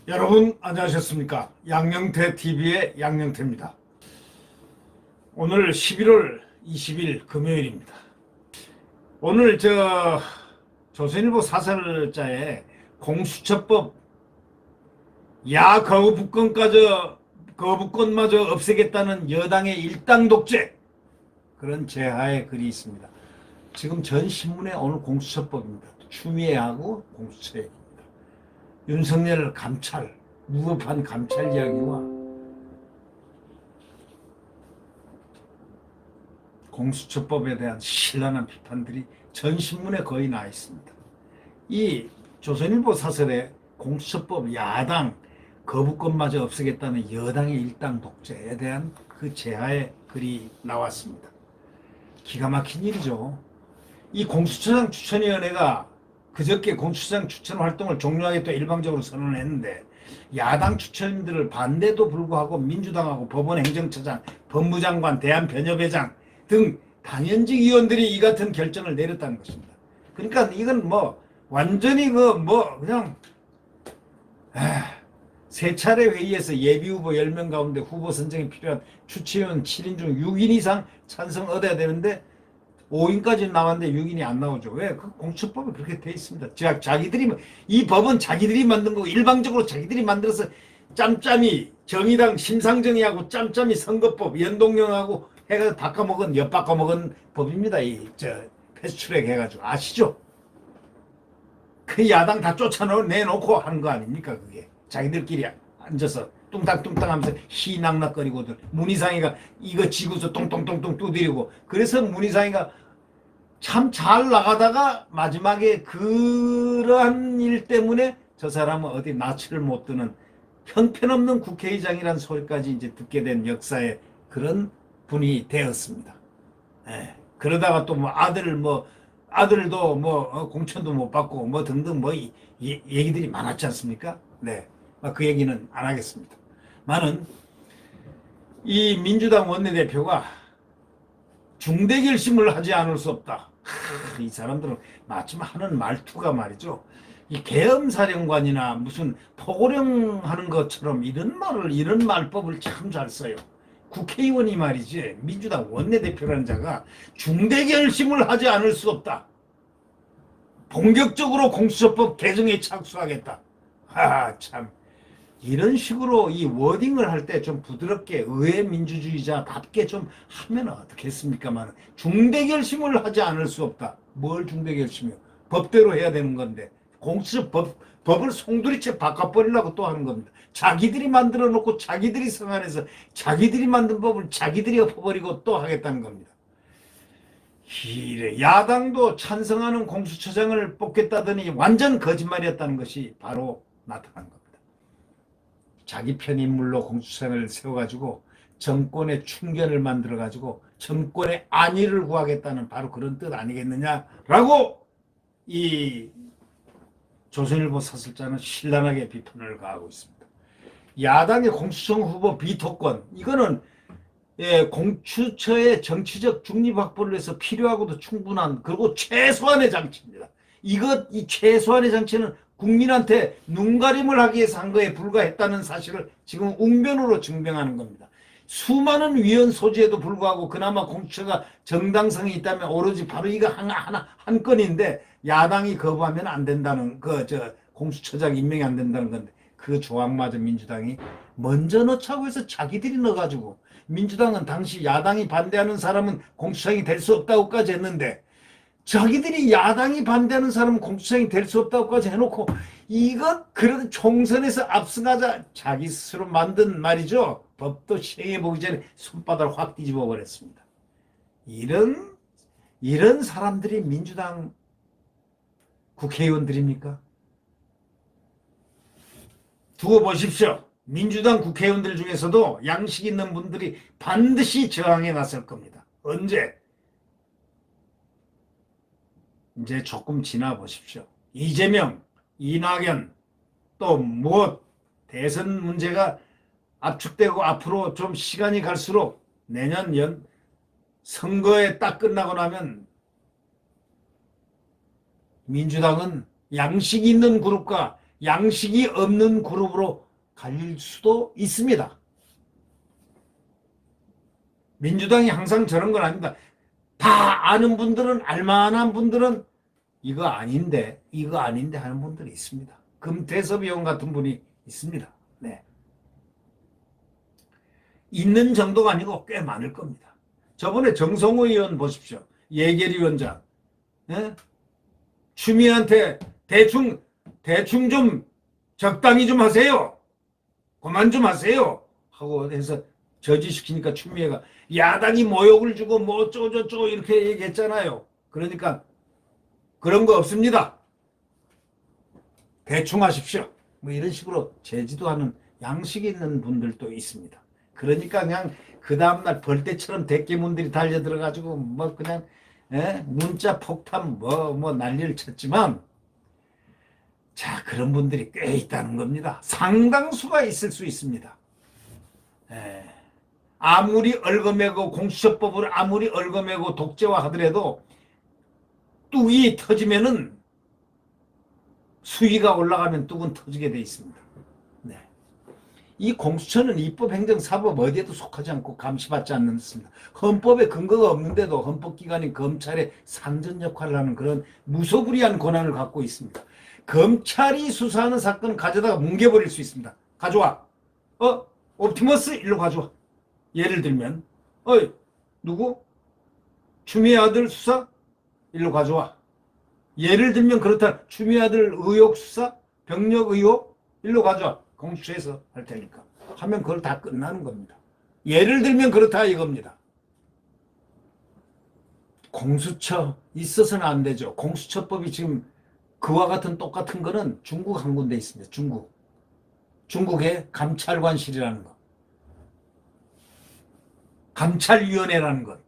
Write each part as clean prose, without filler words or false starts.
여러분 안녕하셨습니까? 양영태 TV의 양영태입니다. 오늘 11월 20일 금요일입니다. 오늘 조선일보 사설자에 공수처법 거부권마저 없애겠다는 여당의 일당 독재, 그런 제하의 글이 있습니다. 지금 전 신문에 오늘 공수처법입니다. 추미애하고 공수처에 윤석열 감찰, 무법한 감찰 이야기와 공수처법에 대한 신랄한 비판들이 전 신문에 거의 나 있습니다. 이 조선일보 사설에 공수처법 야당 거부권마저 없애겠다는 여당의 일당 독재에 대한 그 제하의 글이 나왔습니다. 기가 막힌 일이죠. 이 공수처장 추천위원회가 그저께 공수처장 추천 활동을 종료하겠다 일방적으로 선언을 했는데, 야당 추천인들을 반대도 불구하고 민주당하고 법원행정처장, 법무장관, 대한변협회장 등 당연직 위원들이 이 같은 결정을 내렸다는 것입니다. 그러니까 이건 완전히 그냥 세 차례 회의에서 예비후보 10명 가운데 후보 선정에 필요한 추천위원 7인 중 6인 이상 찬성 얻어야 되는데 5인까지 나왔는데 6인이 안 나오죠. 왜? 그 공수처법에 그렇게 돼 있습니다. 이 법은 자기들이 만든 거고, 일방적으로 자기들이 만들어서 짬짬이 정의당 심상정의하고 짬짬이 선거법 연동형하고 해가지고 엿바꿔먹은 법입니다. 패스트트랙 해가지고. 아시죠? 그 야당 다 쫓아내놓고 하는 거 아닙니까? 그게. 자기들끼리 앉아서 뚱땅뚱땅 하면서 희낙낙거리고들, 문희상이가 이거 지고서 똥똥똥똥 두드리고, 그래서 문희상이가 참 잘 나가다가 마지막에 그러한 일 때문에 저 사람은 어디 낯을 못 드는 형편없는 국회의장이라는 소리까지 이제 듣게 된 역사의 그런 분이 되었습니다. 그러다가 또 아들도 공천도 못 받고 등등 얘기들이 많았지 않습니까? 네. 그 얘기는 안 하겠습니다. 나는 이 민주당 원내대표가 중대 결심을 하지 않을 수 없다. 이 사람들은 마침 하는 말투가 말이죠. 이 계엄사령관이나 무슨 포고령 하는 것처럼 이런 말법을 참 잘 써요. 국회의원이 말이지, 민주당 원내대표라는 자가 중대 결심을 하지 않을 수 없다. 본격적으로 공수처법 개정에 착수하겠다. 참. 이런 식으로 이 워딩을 할 때 좀 부드럽게 의회 민주주의자답게 좀 하면 어떻겠습니까만, 중대 결심을 하지 않을 수 없다. 뭘 중대 결심이요? 법대로 해야 되는 건데 법을 송두리째 바꿔버리려고 또 하는 겁니다. 자기들이 만들어 놓고 자기들이 성안에서 자기들이 만든 법을 자기들이 엎어버리고 또 하겠다는 겁니다. 이래 야당도 찬성하는 공수처장을 뽑겠다더니 완전 거짓말이었다는 것이 바로 나타난 겁니다. 자기 편 인물로 공수처장을 세워가지고 정권의 충견을 만들어가지고 정권의 안위를 구하겠다는 바로 그런 뜻 아니겠느냐라고 이 조선일보 사설자는 신랄하게 비판을 가하고 있습니다. 야당의 공수처장 후보 비토권, 이거는 공수처의 정치적 중립 확보를 위해서 필요하고도 충분한, 그리고 최소한의 장치입니다. 이 최소한의 장치는 국민한테 눈가림을 하기 위해서 한 거에 불과했다는 사실을 지금 웅변으로 증명하는 겁니다. 수많은 위헌 소지에도 불구하고 그나마 공수처가 정당성이 있다면 오로지 바로 이거 한 건인데, 야당이 거부하면 안 된다는 공수처장 임명이 안 된다는 건데, 그 조항마저 민주당이 먼저 넣자고 해서 자기들이 넣어가지고, 민주당은 당시 야당이 반대하는 사람은 공수처장이 될 수 없다고까지 했는데, 자기들이 야당이 반대하는 사람은 공수처장이 될 수 없다고까지 해놓고, 그래도 총선에서 압승하자 자기 스스로 만든 말이죠. 법도 시행해보기 전에 손바닥을 확 뒤집어 버렸습니다. 이런 사람들이 민주당 국회의원들입니까? 두고 보십시오. 민주당 국회의원들 중에서도 양식 있는 분들이 반드시 저항에 나설 겁니다. 언제? 이제 조금 지나 보십시오. 이재명, 이낙연, 또 대선 문제가 압축되고 앞으로 좀 시간이 갈수록 내년 선거에 딱 끝나고 나면 민주당은 양식 있는 그룹과 양식이 없는 그룹으로 갈릴 수도 있습니다. 민주당이 항상 저런 건 아닙니다. 다 아는 분들은, 알만한 분들은 이거 아닌데 하는 분들이 있습니다. 금태섭 의원 같은 분이 있습니다. 네. 있는 정도가 아니고 꽤 많을 겁니다. 저번에 정성호 의원 보십시오. 예결위원장. 예? 추미애한테 대충 좀 적당히 좀 하세요. 그만 좀 하세요. 하고 해서 저지시키니까 추미애가 야당이 모욕을 주고 뭐 어쩌고저쩌고 이렇게 얘기했잖아요. 그러니까 그런 거 없습니다. 대충 하십시오. 뭐 이런 식으로 제지도하는 양식 있는 분들도 있습니다. 그러니까 그냥 그 다음날 벌떼처럼 대깨문들이 달려들어가지고 뭐 그냥 문자 폭탄 뭐 난리를 쳤지만, 자, 그런 분들이 꽤 있다는 겁니다. 상당수가 있을 수 있습니다. 아무리 얽어매고 공수처법을 아무리 얽어매고 독재화하더라도 뚝이 터지면은 수위가 올라가면 뚝은 터지게 돼 있습니다. 네. 이 공수처는 입법, 행정, 사법 어디에도 속하지 않고 감시받지 않습니다. 헌법에 근거가 없는데도 헌법기관인 검찰의 상전 역할을 하는 그런 무소불위한 권한을 갖고 있습니다. 검찰이 수사하는 사건을 가져다가 뭉개버릴 수 있습니다. 가져와. 옵티머스 일로 가져와. 예를 들면 누구? 추미애 아들 수사? 일로 가져와. 예를 들면 그렇다. 추미애 아들 의혹 수사? 병력 의혹? 일로 가져와. 공수처에서 할 테니까. 하면 그걸 다 끝나는 겁니다. 예를 들면 그렇다 이겁니다. 공수처 있어서는 안 되죠. 공수처법이 지금 그와 같은 똑같은 거는 중국 한 군데 있습니다. 중국의 감찰관실이라는 거. 감찰위원회라는 것.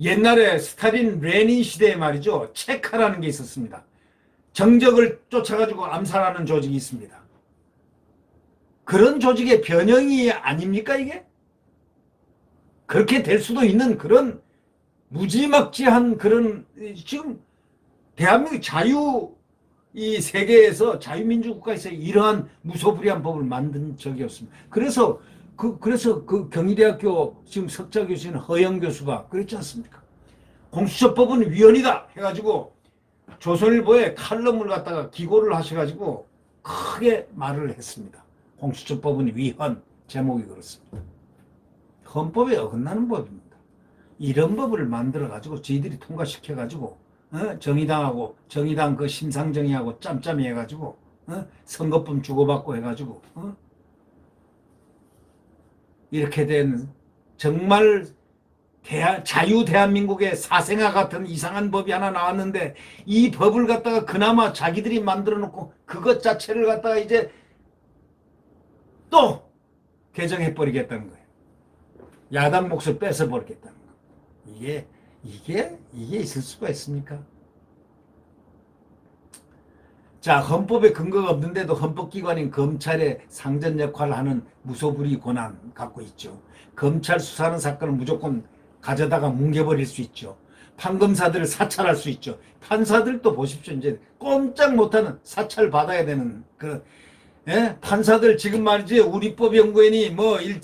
옛날에 스탈린 레닌 시대에 말이죠. 체카라는 게 있었습니다. 정적을 쫓아가지고 암살하는 조직이 있습니다. 그런 조직의 변형이 아닙니까 이게? 그렇게 될 수도 있는 그런 무지막지한 그런, 지금 대한민국 이 세계에서 자유민주국가에서 이러한 무소불위한 법을 만든 적이 없습니다. 그래서 그 경희대학교 지금 석좌 교수인 허영 교수가 그랬지 않습니까? 공수처법은 위헌이다 해가지고 조선일보에 칼럼을 갖다가 기고를 하셔가지고 크게 말을 했습니다. 공수처법은 위헌, 제목이 그렇습니다. 헌법에 어긋나는 법입니다. 이런 법을 만들어가지고 저희들이 통과시켜가지고 정의당 그 심상정의하고 짬짬이 해가지고 선거법 주고받고 해가지고 이렇게 된 정말 자유 대한민국의 사생아 같은 이상한 법이 하나 나왔는데, 이 법을 갖다가 그나마 자기들이 만들어 놓고 그것 자체를 갖다가 이제 또 개정해 버리겠다는 거예요. 야당 몫을 뺏어 버리겠다는 거예요. 이게 있을 수가 있습니까? 자, 헌법에 근거가 없는데도 헌법기관인 검찰의 상전 역할을 하는 무소불위 권한 갖고 있죠. 검찰 수사하는 사건을 무조건 가져다가 뭉개버릴 수 있죠. 판검사들을 사찰할 수 있죠. 판사들도 보십시오. 이제 꼼짝 못하는 사찰 받아야 되는 판사들 지금 말이지, 우리법연구원이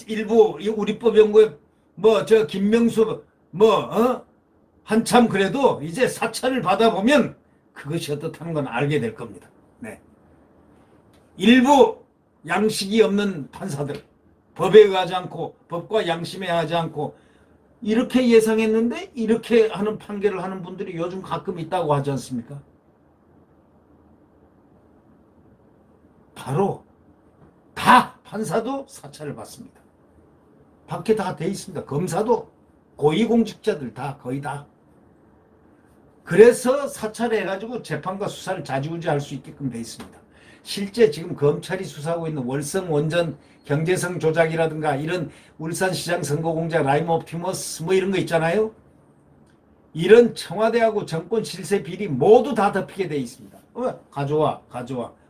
일부 우리법연구원 김명수 한참 그래도 이제 사찰을 받아보면 그것이 어떻다는 건 알게 될 겁니다. 네. 일부 양식이 없는 판사들, 법에 의하지 않고 법과 양심에 의하지 않고 이렇게 예상했는데 이렇게 하는 판결을 하는 분들이 요즘 가끔 있다고 하지 않습니까? 바로 다 판사도 사찰을 받습니다. 밖에 다 돼 있습니다. 검사도 고위공직자들 다 거의 다. 그래서 사찰해가지고 재판과 수사를 좌지우지할 수 있게끔 돼 있습니다. 실제 지금 검찰이 수사하고 있는 월성 원전 경제성 조작이라든가 이런 울산시장 선거공작 라임 옵티머스 이런 거 있잖아요. 이런 청와대하고 정권 실세 비리 모두 다 덮이게 돼 있습니다. 가져와.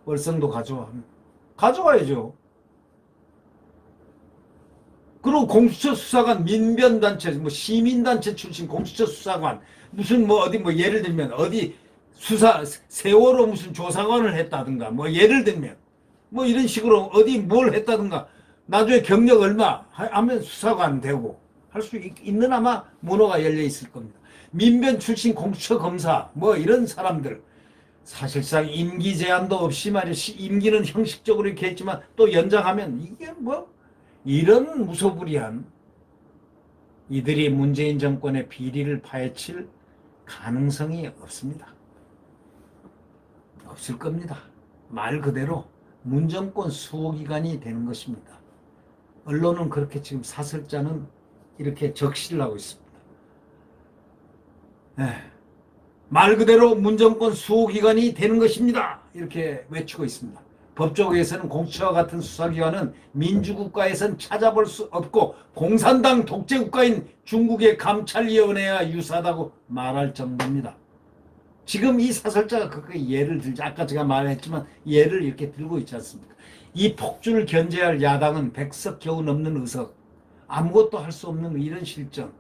월성도 가져와야죠. 그리고 공수처 수사관, 민변단체, 시민단체 출신 공수처 수사관, 무슨 어디 예를 들면 어디 세월호 무슨 조사관을 했다든가, 뭐 예를 들면, 뭐 이런 식으로 어디 뭘 했다든가, 나중에 경력 얼마 하면 수사관 되고, 할 수 있는 아마 문호가 열려 있을 겁니다. 민변 출신 공수처 검사, 뭐 이런 사람들, 사실상 임기 제한도 없이 말이야, 임기는 형식적으로 이렇게 했지만 또 연장하면 이게 뭐, 이런 무소불위한 이들이 문재인 정권의 비리를 파헤칠 가능성이 없습니다. 없을 겁니다. 말 그대로 문정권 수호기관이 되는 것입니다. 언론은 그렇게 지금 사설자는 이렇게 적시를 하고 있습니다. 말 그대로 문정권 수호기관이 되는 것입니다. 이렇게 외치고 있습니다. 법조계에서는 공수처와 같은 수사기관은 민주국가에선 찾아볼 수 없고 공산당 독재국가인 중국의 감찰위원회와 유사하다고 말할 정도입니다. 지금 이 사설자가 그 예를 들자, 아까 제가 말했지만 예를 이렇게 들고 있지 않습니까? 이 폭주를 견제할 야당은 100석 겨우 넘는 의석, 아무것도 할 수 없는 이런 실정.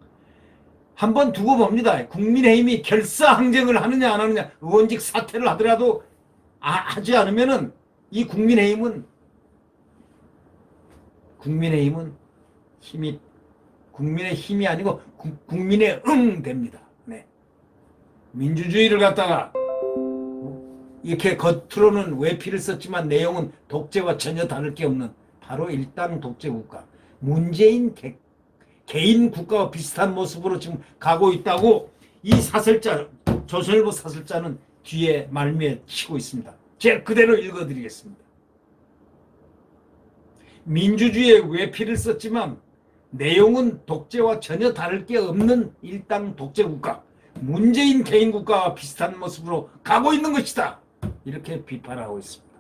한번 두고 봅니다. 국민의힘이 결사항쟁을 하느냐 안 하느냐, 의원직 사퇴를 하더라도 하지 않으면은 이 국민의힘은 국민의 힘이 아니고 국민의 됩니다. 네. 민주주의를 갖다가 이렇게 겉으로는 외피를 썼지만 내용은 독재와 전혀 다를 게 없는 바로 일당 독재 국가. 문재인 개인 국가와 비슷한 모습으로 지금 가고 있다고 이 사설자, 조선일보 사설자는 뒤에 말미에 치고 있습니다. 제가 그대로 읽어드리겠습니다. 민주주의에 외피를 썼지만 내용은 독재와 전혀 다를 게 없는 일당 독재 국가, 문재인 개인 국가와 비슷한 모습으로 가고 있는 것이다. 이렇게 비판하고 있습니다.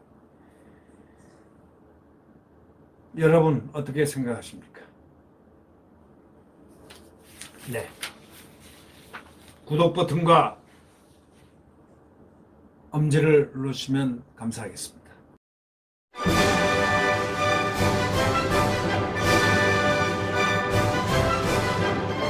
여러분 어떻게 생각하십니까? 네. 구독 버튼과 엄지를 눌러주시면 감사하겠습니다.